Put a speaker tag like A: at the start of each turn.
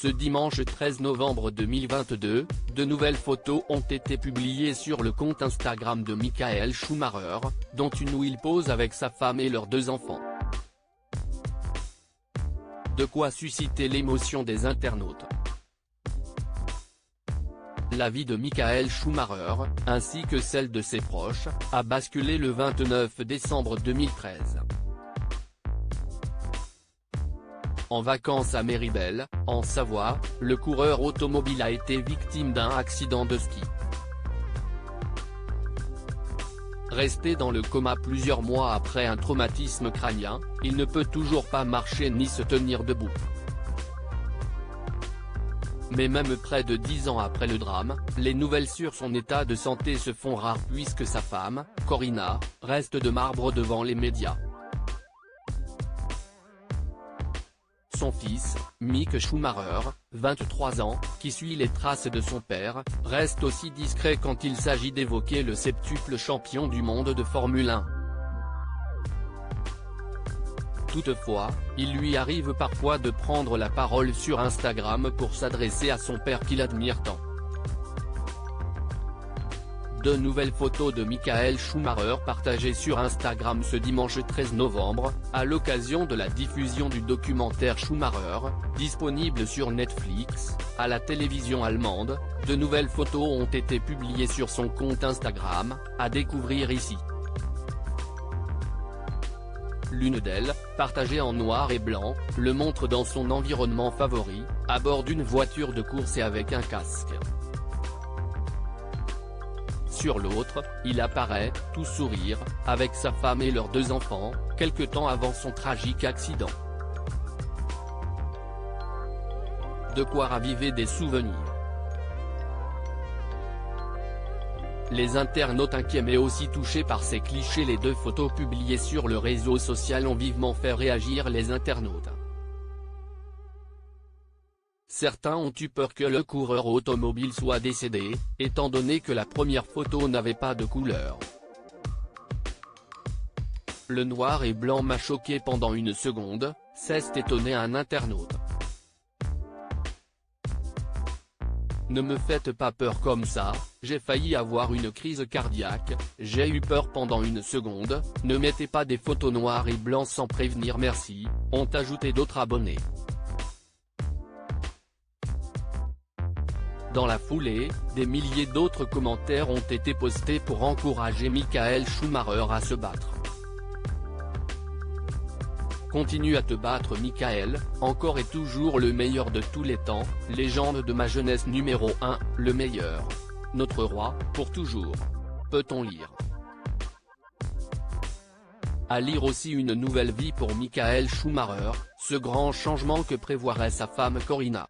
A: Ce dimanche 13 novembre 2022, de nouvelles photos ont été publiées sur le compte Instagram de Michael Schumacher, dont une où il pose avec sa femme et leurs 2 enfants. De quoi susciter l'émotion des internautes. La vie de Michael Schumacher, ainsi que celle de ses proches, a basculé le 29 décembre 2013. En vacances à Méribel, en Savoie, le coureur automobile a été victime d'un accident de ski. Resté dans le coma plusieurs mois après un traumatisme crânien, il ne peut toujours pas marcher ni se tenir debout. Mais même près de 10 ans après le drame, les nouvelles sur son état de santé se font rares puisque sa femme, Corinna, reste de marbre devant les médias. Son fils, Mick Schumacher, 23 ans, qui suit les traces de son père, reste aussi discret quand il s'agit d'évoquer le septuple champion du monde de Formule 1. Toutefois, il lui arrive parfois de prendre la parole sur Instagram pour s'adresser à son père qu'il admire tant. De nouvelles photos de Michael Schumacher partagées sur Instagram ce dimanche 13 novembre, à l'occasion de la diffusion du documentaire Schumacher, disponible sur Netflix, à la télévision allemande. De nouvelles photos ont été publiées sur son compte Instagram, à découvrir ici. L'une d'elles, partagée en noir et blanc, le montre dans son environnement favori, à bord d'une voiture de course et avec un casque. Sur l'autre, il apparaît, tout sourire, avec sa femme et leurs 2 enfants, quelque temps avant son tragique accident. De quoi raviver des souvenirs. Les internautes inquiets mais aussi touchés par ces clichés. Les 2 photos publiées sur le réseau social ont vivement fait réagir les internautes. Certains ont eu peur que le coureur automobile soit décédé, étant donné que la première photo n'avait pas de couleur. Le noir et blanc m'a choqué pendant une seconde, s'est étonné un internaute. Ne me faites pas peur comme ça, j'ai failli avoir une crise cardiaque, j'ai eu peur pendant une seconde, ne mettez pas des photos noires et blancs sans prévenir merci, ont ajouté d'autres abonnés. Dans la foulée, des milliers d'autres commentaires ont été postés pour encourager Michael Schumacher à se battre. Continue à te battre Michael, encore et toujours le meilleur de tous les temps, légende de ma jeunesse numéro 1, le meilleur. Notre roi, pour toujours. Peut-on lire? À lire aussi une nouvelle vie pour Michael Schumacher, ce grand changement que prévoirait sa femme Corinna.